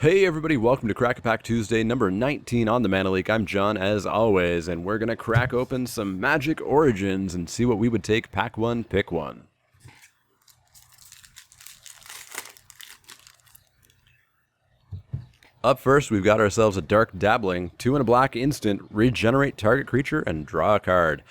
Hey everybody, welcome to Crack-A-Pack Tuesday, number 19 on the Mana Leak. I'm John, as always, and we're gonna crack open some Magic Origins and see what we would take pack 1, pick 1. Up first, we've got ourselves a Dark Dabbling, 2 and a black instant, regenerate target creature and draw a card.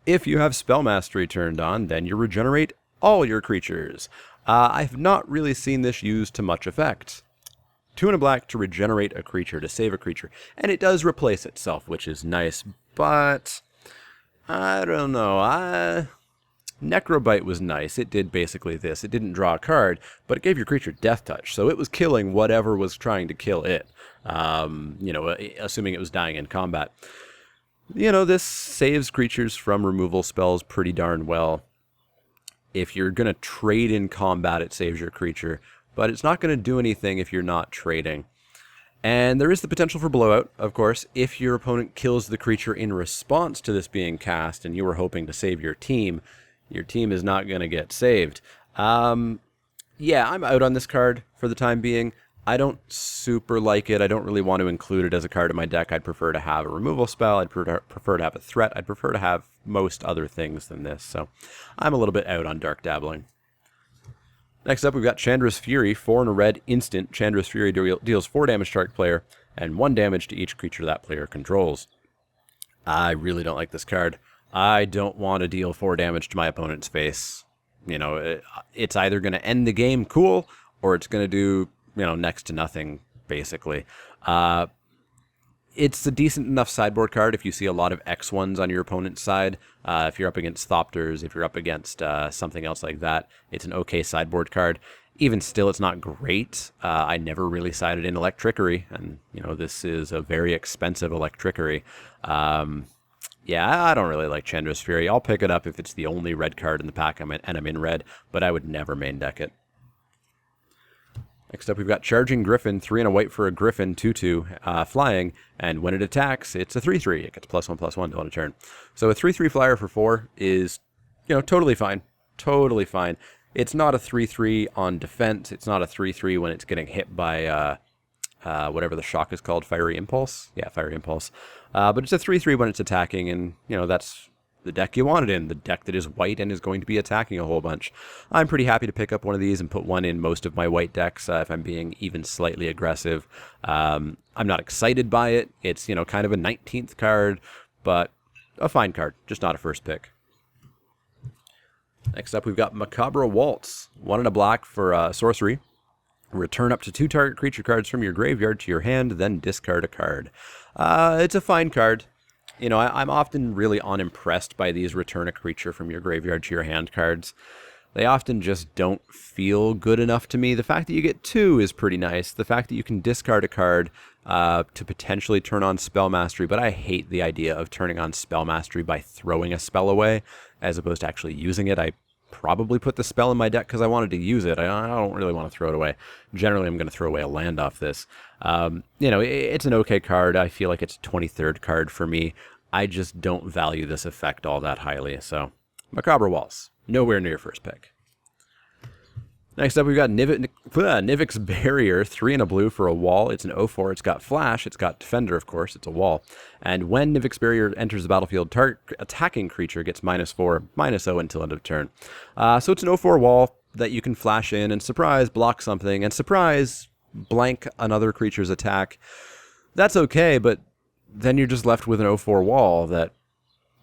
If you have Spell Mastery turned on, then you regenerate all your creatures. I've not really seen this used to much effect. 2 and a black to regenerate a creature, to save a creature. And it does replace itself, which is nice, but I don't know. Necrobite was nice. It did basically this. It didn't draw a card, but it gave your creature Death Touch, so it was killing whatever was trying to kill it, assuming it was dying in combat. This saves creatures from removal spells pretty darn well. If you're going to trade in combat, it saves your creature, but it's not going to do anything if you're not trading. And there is the potential for blowout, of course, if your opponent kills the creature in response to this being cast and you were hoping to save your team is not going to get saved. Yeah, I'm out on this card for the time being. I don't super like it. I don't really want to include it as a card in my deck. I'd prefer to have a removal spell. I'd prefer to have a threat. I'd prefer to have most other things than this. So I'm a little bit out on Dark Dabbling. Next up, we've got Chandra's Fury, 4 and a red instant. Chandra's Fury deals 4 damage to target player and 1 damage to each creature that player controls. I really don't like this card. I don't want to deal 4 damage to my opponent's face. It's either going to end the game cool, or it's going to do, next to nothing, basically. It's a decent enough sideboard card if you see a lot of X1s on your opponent's side. If you're up against Thopters, if you're up against something else like that, it's an okay sideboard card. Even still, it's not great. I never really sided in Electrickery, and, this is a very expensive Electrickery. Yeah, I don't really like Chandra's Fury. I'll pick it up if it's the only red card in the pack and I'm in red, but I would never main deck it. Next up, we've got Charging Griffin, 3 and a white for a Griffin, 2/2, flying, and when it attacks, it's a 3/3. It gets +1/+1 till end of turn. So a 3/3 flyer for 4 is, totally fine. Totally fine. It's not a 3/3 on defense. It's not a 3/3 when it's getting hit by whatever the shock is called, Fiery Impulse? Yeah, Fiery Impulse. But it's a 3/3 when it's attacking, and, that's the deck you want it in, the deck that is white and is going to be attacking a whole bunch. I'm pretty happy to pick up one of these and put one in most of my white decks if I'm being even slightly aggressive. I'm not excited by it. It's, kind of a 19th card, but a fine card, just not a first pick. Next up, we've got Macabre Waltz, 1 and a black for sorcery. Return up to 2 target creature cards from your graveyard to your hand, then discard a card. It's a fine card. I'm often really unimpressed by these return a creature from your graveyard to your hand cards. They often just don't feel good enough to me. The fact that you get 2 is pretty nice. The fact that you can discard a card to potentially turn on Spell Mastery, but I hate the idea of turning on Spell Mastery by throwing a spell away as opposed to actually using it. I probably put the spell in my deck because I wanted to use it. I don't really want to throw it away. Generally, I'm going to throw away a land off this. It's an okay card. I feel like it's a 23rd card for me. I just don't value this effect all that highly. So, Macabre Waltz, nowhere near first pick. Next up, we've got Nivix Barrier, 3 and a blue for a wall. It's an 0/4. It's got Flash. It's got Defender, of course. It's a wall. And when Nivix Barrier enters the battlefield, target attacking creature gets -4, -0 until end of turn. So it's an 0/4 wall that you can flash in and surprise, block something, and surprise, blank another creature's attack. That's okay, but then you're just left with an 0/4 wall that,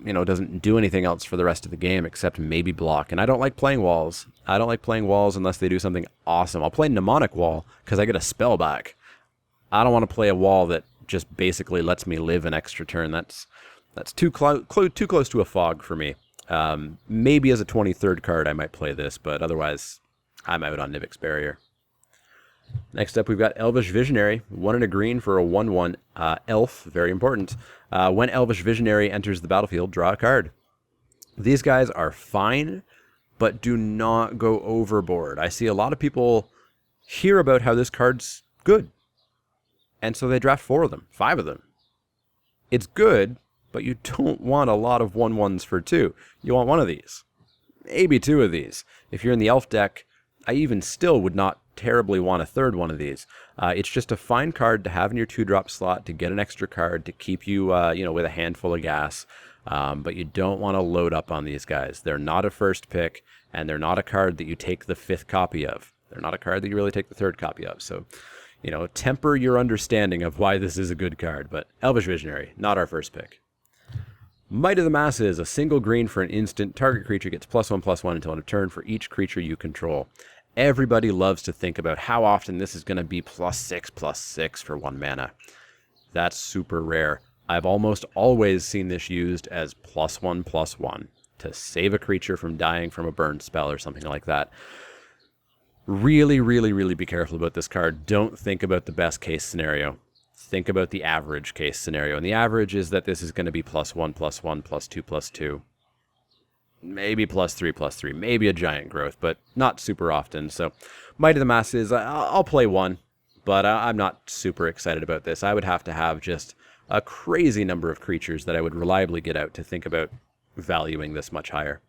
doesn't do anything else for the rest of the game except maybe block. And I don't like playing walls. I don't like playing walls unless they do something awesome. I'll play Mnemonic Wall because I get a spell back. I don't want to play a wall that just basically lets me live an extra turn. That's too close to a fog for me. Maybe as a 23rd card I might play this, but otherwise I'm out on Nivix Barrier. Next up, we've got Elvish Visionary, 1 and a green for a 1/1 elf, very important. When Elvish Visionary enters the battlefield, draw a card. These guys are fine, but do not go overboard. I see a lot of people hear about how this card's good, and so they draft 4 of them, 5 of them. It's good, but you don't want a lot of 1/1s for 2. You want one of these, maybe 2 of these. If you're in the elf deck, I even still would not terribly want a third one of these. It's just a fine card to have in your 2-drop slot to get an extra card to keep you, with a handful of gas. But you don't want to load up on these guys. They're not a first pick, and they're not a card that you take the 5th copy of. They're not a card that you really take the 3rd copy of. So, temper your understanding of why this is a good card. But Elvish Visionary, not our first pick. Might of the Masses, a single green for an instant. Target creature gets +1/+1 until end of turn for each creature you control. Everybody loves to think about how often this is going to be +6/+6 for 1 mana. That's super rare. I've almost always seen this used as +1/+1 to save a creature from dying from a burn spell or something like that. Really, really, really be careful about this card. Don't think about the best case scenario. Think about the average case scenario. And the average is that this is going to be +1/+1, +2/+2. Maybe +3/+3, maybe a giant growth, but not super often. So Might of the Masses, I'll play one, but I'm not super excited about this. I would have to have just a crazy number of creatures that I would reliably get out to think about valuing this much higher.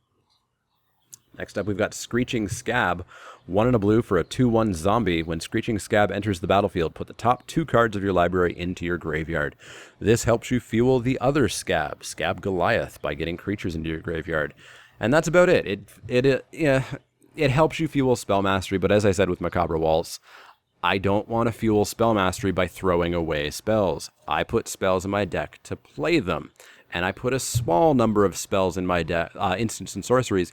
Next up, we've got Screeching Scab. 1 and a blue for a 2/1 zombie. When Screeching Scab enters the battlefield, put the top 2 cards of your library into your graveyard. This helps you fuel the other Scab, Scab Goliath, by getting creatures into your graveyard. And that's about it. It helps you fuel Spell Mastery, but as I said with Macabre Waltz, I don't want to fuel Spell Mastery by throwing away spells. I put spells in my deck to play them. And I put a small number of spells in my deck, instants and sorceries,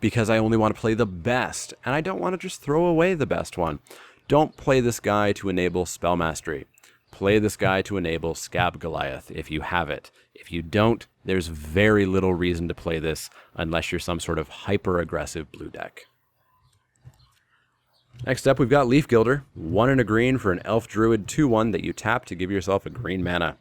because I only want to play the best, and I don't want to just throw away the best one. Don't play this guy to enable Spell Mastery. Play this guy to enable Scab Goliath if you have it. If you don't, there's very little reason to play this unless you're some sort of hyper-aggressive blue deck. Next up, we've got Leaf Gilder. 1 and a green for an Elf Druid 2/1 that you tap to give yourself a green mana.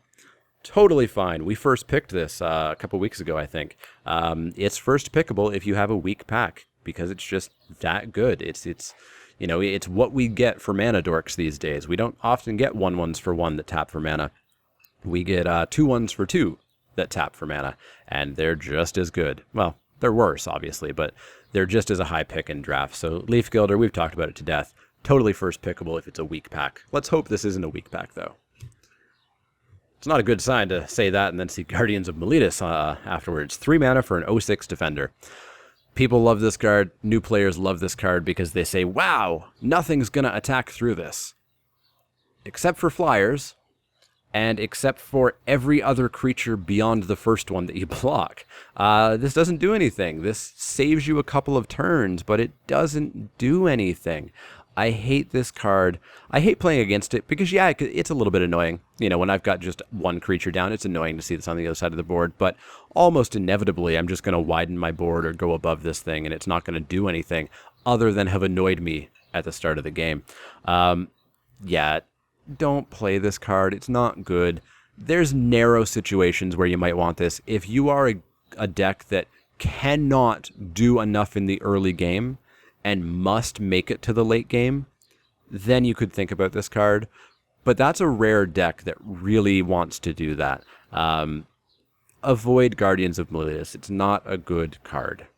Totally fine. We first picked this a couple weeks ago, I think. It's first pickable if you have a weak pack, because it's just that good. It's what we get for mana dorks these days. We don't often get 1/1s for 1 that tap for mana. We get 2/1s for 2 that tap for mana, and they're just as good. Well, they're worse, obviously, but they're just as a high pick in draft. So Leaf Gilder, we've talked about it to death. Totally first pickable if it's a weak pack. Let's hope this isn't a weak pack, though. It's not a good sign to say that and then see Guardians of Meletis afterwards. 3 mana for an 0/6 defender. People love this card. New players love this card because they say, wow, nothing's going to attack through this. Except for flyers, and except for every other creature beyond the first one that you block. This doesn't do anything. This saves you a couple of turns, but it doesn't do anything. I hate this card. I hate playing against it because, yeah, it's a little bit annoying. When I've got just one creature down, it's annoying to see this on the other side of the board. But almost inevitably, I'm just going to widen my board or go above this thing, and it's not going to do anything other than have annoyed me at the start of the game. Yeah, don't play this card. It's not good. There's narrow situations where you might want this. If you are a deck that cannot do enough in the early game and must make it to the late game, then you could think about this card. But that's a rare deck that really wants to do that. Avoid Guardians of Meletis. It's not a good card.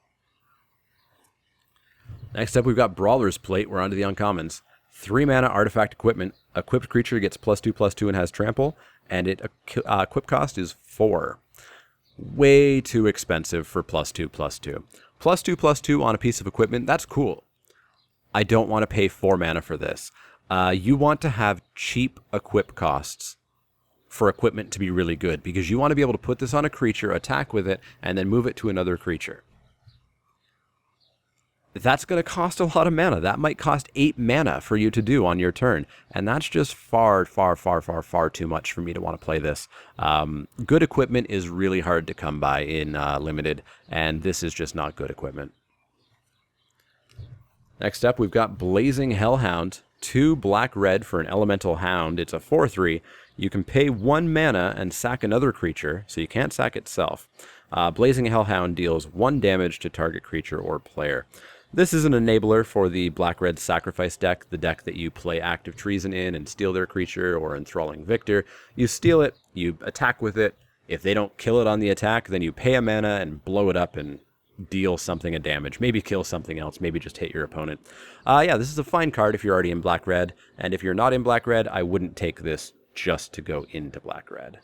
Next up, we've got Brawler's Plate. We're on to the uncommons. 3 mana artifact equipment. Equipped creature gets +2/+2 and has trample, and equip cost is 4. Way too expensive for +2/+2. +2/+2 on a piece of equipment, that's cool. I don't want to pay 4 mana for this. You want to have cheap equip costs for equipment to be really good, because you want to be able to put this on a creature, attack with it, and then move it to another creature. That's going to cost a lot of mana. That might cost 8 mana for you to do on your turn, and that's just far, far, far, far, far too much for me to want to play this. Good equipment is really hard to come by in Limited, and this is just not good equipment. Next up, we've got Blazing Hellhound. 2 black-red for an Elemental Hound. It's a 4/3. You can pay 1 mana and sack another creature, so you can't sack itself. Blazing Hellhound deals 1 damage to target creature or player. This is an enabler for the black-red sacrifice deck, the deck that you play Active Treason in and steal their creature, or Enthralling Victor. You steal it, you attack with it. If they don't kill it on the attack, then you pay a mana and blow it up and deal something of damage, maybe kill something else, maybe just hit your opponent. Yeah, this is a fine card if you're already in black-red, and if you're not in black-red, I wouldn't take this just to go into black-red.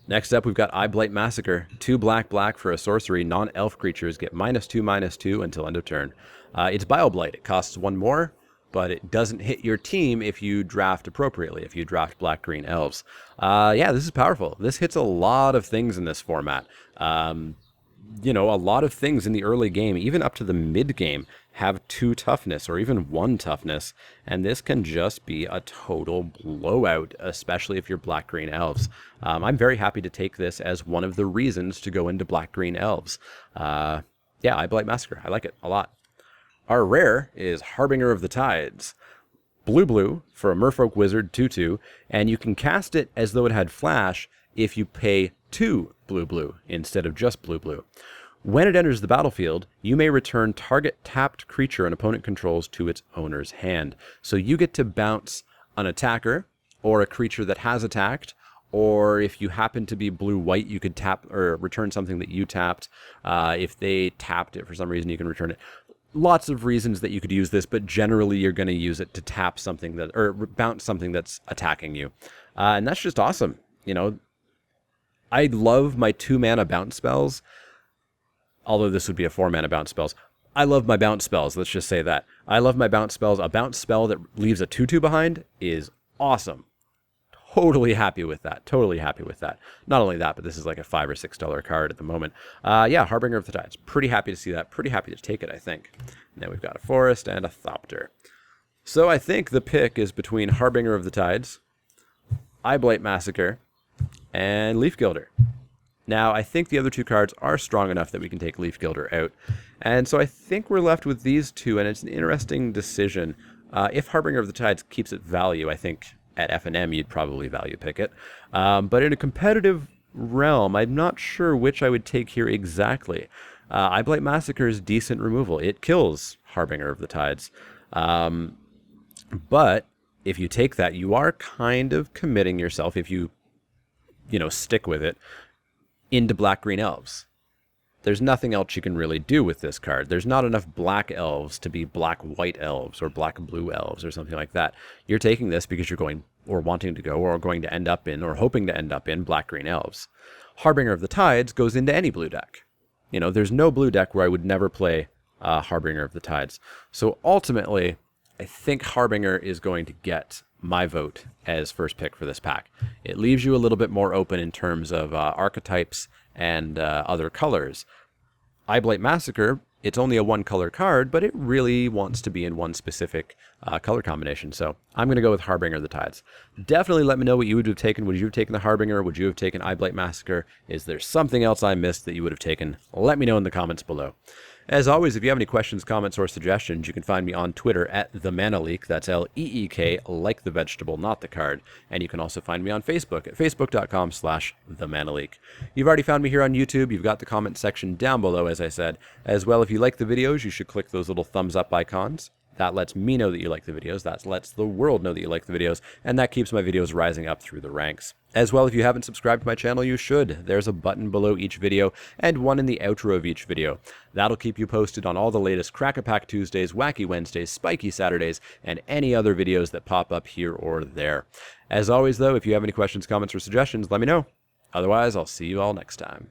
Next up, we've got Eyeblight Massacre. 2 black for a sorcery. Non-elf creatures get -2/-2 until end of turn. It's Bioblight. It costs 1 more, but it doesn't hit your team if you draft appropriately, if you draft black-green elves. Yeah, this is powerful. This hits a lot of things in this format. You know, a lot of things in the early game, even up to the mid-game, have 2 toughness or even 1 toughness, and this can just be a total blowout, especially if you're black-green elves. I'm very happy to take this as one of the reasons to go into black-green elves. Yeah, Eyeblight Massacre. I like it a lot. Our rare is Harbinger of the Tides. Blue for a Merfolk Wizard 2/2, and you can cast it as though it had flash if you pay 2 blue instead of just blue. When it enters the battlefield, you may return target tapped creature an opponent controls to its owner's hand. So you get to bounce an attacker or a creature that has attacked, or if you happen to be blue-white, you could tap or return something that you tapped. If they tapped it for some reason, you can return it. Lots of reasons that you could use this, but generally you're going to use it to tap something that, or bounce something that's attacking you. And that's just awesome. You know, I love my 2-mana bounce spells, although this would be a 4-mana bounce spells. I love my bounce spells, let's just say that. I love my bounce spells. A bounce spell that leaves a 2/2 behind is awesome. Totally happy with that. Totally happy with that. Not only that, but this is like a $5 or $6 card at the moment. Yeah, Harbinger of the Tides. Pretty happy to see that. Pretty happy to take it, I think. And then we've got a Forest and a Thopter. So I think the pick is between Harbinger of the Tides, Eyeblight Massacre, and Leaf Gilder. Now, I think the other 2 cards are strong enough that we can take Leaf Gilder out. And so I think we're left with these 2, and it's an interesting decision. If Harbinger of the Tides keeps its value, I think at F&M you'd probably value pick it. But in a competitive realm, I'm not sure which I would take here exactly. Eyeblight Massacre is decent removal. It kills Harbinger of the Tides. But if you take that, you are kind of committing yourself, if you stick with it, into black-green elves. There's nothing else you can really do with this card. There's not enough black elves to be black-white elves or black-blue elves or something like that. You're taking this because you're going, or wanting to go, or going to end up in, or hoping to end up in black-green elves. Harbinger of the Tides goes into any blue deck. There's no blue deck where I would never play Harbinger of the Tides. So ultimately, I think Harbinger is going to get my vote as first pick for this pack. It leaves you a little bit more open in terms of archetypes and other colors. Eyeblight Massacre, it's only a 1-color card, but it really wants to be in one specific color combination. So I'm going to go with Harbinger of the Tides. Definitely let me know what you would have taken. Would you have taken the Harbinger? Would you have taken Eyeblight Massacre? Is there something else I missed that you would have taken? Let me know in the comments below. As always, if you have any questions, comments, or suggestions, you can find me on Twitter at TheManaLeak. That's L-E-E-K, like the vegetable, not the card. And you can also find me on Facebook at facebook.com/TheManaLeak. You've already found me here on YouTube. You've got the comment section down below, as I said. As well, if you like the videos, you should click those little thumbs up icons. That lets me know that you like the videos. That lets the world know that you like the videos. And that keeps my videos rising up through the ranks. As well, if you haven't subscribed to my channel, you should. There's a button below each video and one in the outro of each video. That'll keep you posted on all the latest Crack-A-Pack Tuesdays, Wacky Wednesdays, Spiky Saturdays, and any other videos that pop up here or there. As always, though, if you have any questions, comments, or suggestions, let me know. Otherwise, I'll see you all next time.